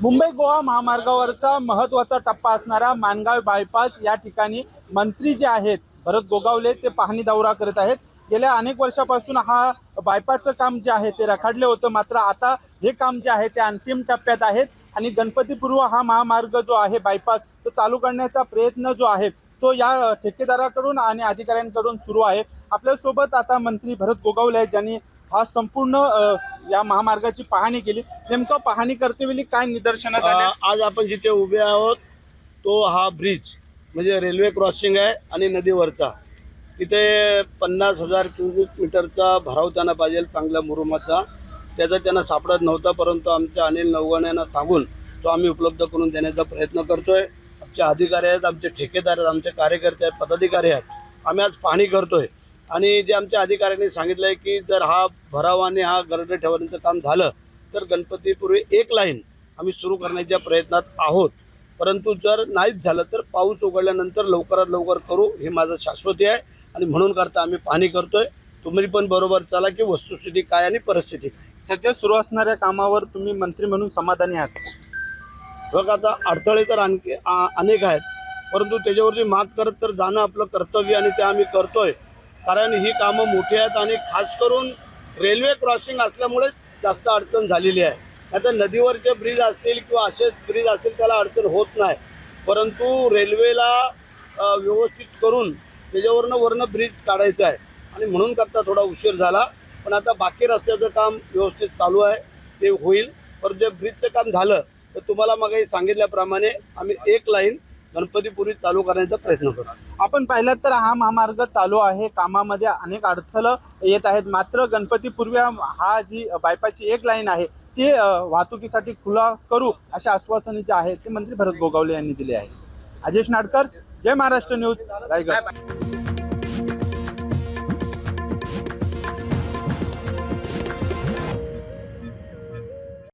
मुंबई गोवा महामार्गावरचा महत्त्वाचा टप्पा असणारा माणगाव बायपास या ठिकाणी मंत्री जे आहेत भरत गोगावले ते पाहणी दौरा करत आहेत। गेल्या अनेक वर्षापासून हा बायपासचं काम जे आहे ते रखडले होतं, मात्र आता हे काम जे आहे ते अंतिम टप्प्यात आहे आणि गणपतीपूर्व हा महामार्ग जो आहे बायपास तो चालू करण्याचा प्रयत्न जो आहे तो या ठेकेदाराकडून आणि अधिकाऱ्यांकडून सुरू आहे। आपल्यासोबत आता मंत्री भरत गोगावले आहेत, ज्यांनी हा संपूर्ण या महामार्गाची पाहणी केली। नेमकं पाहणी करतेवेळी काय निदर्शनात आले? आज आपण जिथे उभे आहोत तो हा ब्रिज म्हणजे रेल्वे क्रॉसिंग आहे आणि नदीवरचा तिथे 50,000 क्युबिक मीटरचा भराव त्यांना पाहिजे चांगल्या मुरुमाचा। त्याचा त्यांना सापडत नव्हता, परंतु आमच्या अनिल नवगण्यांना सांगून तो आम्ही उपलब्ध करून देण्याचा प्रयत्न करतोय। आमचे अधिकारी आहेत, आमचे ठेकेदार आहेत, आमचे कार्यकर्ते आहेत, पदाधिकारी आहेत। आम्ही आज पाहणी करतोय आणि जे आमच्या अधिकाऱ्यांनी सांगितलं आहे की जर हा भराव आणि हा गर्ड ठेवण्याचं काम झालं तर गणपतीपूर्वी एक लाईन आम्ही सुरू करण्याच्या प्रयत्नात आहोत। परंतु जर नाहीच झालं तर पाऊस उघडल्यानंतर लवकरात लवकर करू हे माझं शाश्वती आहे आणि म्हणून करता आम्ही पाहणी करतोय। तुम्ही पण बरोबर चला की वस्तुस्थिती काय आणि परिस्थिती काय। सध्या सुरू असणाऱ्या कामावर तुम्ही मंत्री म्हणून समाधानी आहात? बघा, आता अडथळे तर आणखी अनेक आहेत, परंतु त्याच्यावरती मात करत तर जाणं आपलं कर्तव्य आणि ते आम्ही करतोय। कारण ही कामं मोठी आहेत आणि खास करून रेल्वे क्रॉसिंग असल्यामुळे जास्त अडचण झालेली आहे। आता नदीवरचे ब्रिज असतील किंवा असेच ब्रिज असतील त्याला अडचण होत नाही, परंतु रेल्वेला व्यवस्थित करून त्याच्यावरनं वरनं ब्रिज काढायचं आहे आणि म्हणून करता थोडा उशीर झाला। पण आता बाकी रस्त्याचं काम व्यवस्थित चालू आहे, ते होईल। पण जे ब्रिजचं काम झालं तर तुम्हाला मागे सांगितल्याप्रमाणे आम्ही एक लाईन गणपतीपूर्वी चालू करण्याचा प्रयत्न करू। आपण पाहिलं तर हा महामार्ग चालू आहे, कामामध्ये अनेक अडथळे येत आहेत, मात्र गणपतीपूर्वी हा जी बायपासची एक लाईन आहे ती वाहतुकीसाठी खुला करू असे आश्वासन जे आहे ते मंत्री भरत गोगावले यांनी दिले आहे। अजेश नाडकर, जय महाराष्ट्र न्यूज, रायगड।